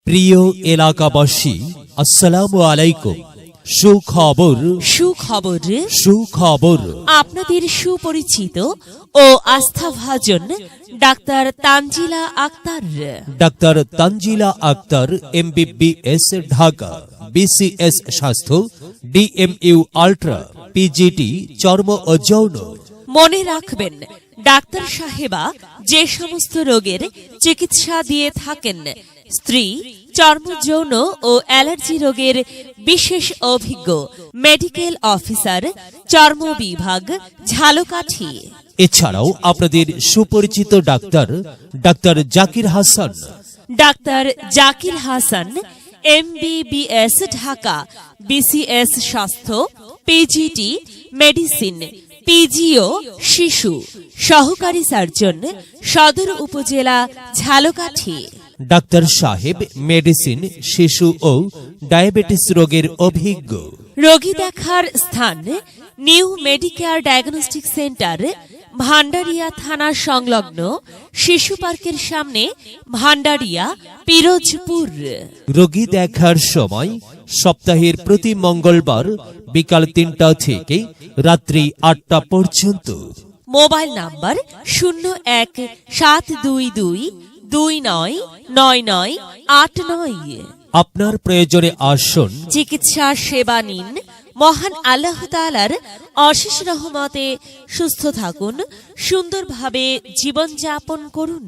প্রিয় এলাকাবাসী, আসসালামু আলাইকুম। সুখবর সুখবর সুখবর আপনাদের সুপরিচিত ও আস্থাভাজন doctor Tanzila Akter. Doctor Tanzila Akter, MBBS, Dhaka. BCS স্বাস্থ্য, DMU আল্ট্রা, PGT চর্ম ও যৌন। মনে রাখবেন, ডাক্তার সাহেবা যে সমস্ত রোগের চিকিৎসা দিয়ে থাকেন, স্ত্রী, চর্ম, যৌন ও অ্যালার্জি রোগের বিশেষ অভিজ্ঞ মেডিকেল অফিসার, চর্ম বিভাগ, ঝালকাঠি। এছাড়াও আপনাদের সুপরিচিত doctor Zakir Hasan. Doctor Zakir Hasan, MBBS Dhaka, BCS স্বাস্থ্য, PGT মেডিসিন, PGO শিশু, সহকারী সার্জন, সদর উপজেলা, ঝালকাঠি। ডাক্তার সাহেব মেডিসিন, শিশু ও ডায়াবেটিস রোগের অভিজ্ঞ। রোগী দেখার স্থান new Medicare diagnostic centre, Bhandaria থানা সংলগ্ন শিশু পার্কের সামনে, ভান্ডারিয়া, পিরোজপুর। রোগী দেখার সময় সপ্তাহের প্রতি মঙ্গলবার বিকাল ৩টা থেকে রাত্রি ৮টা পর্যন্ত। Mobile number 017222999989। আপনার প্রয়োজনে আসুন, চিকিৎসা সেবা নিন। মহান আল্লাহ তাআলার অশেষ রহমতে সুস্থ থাকুন, সুন্দরভাবে জীবনযাপন করুন।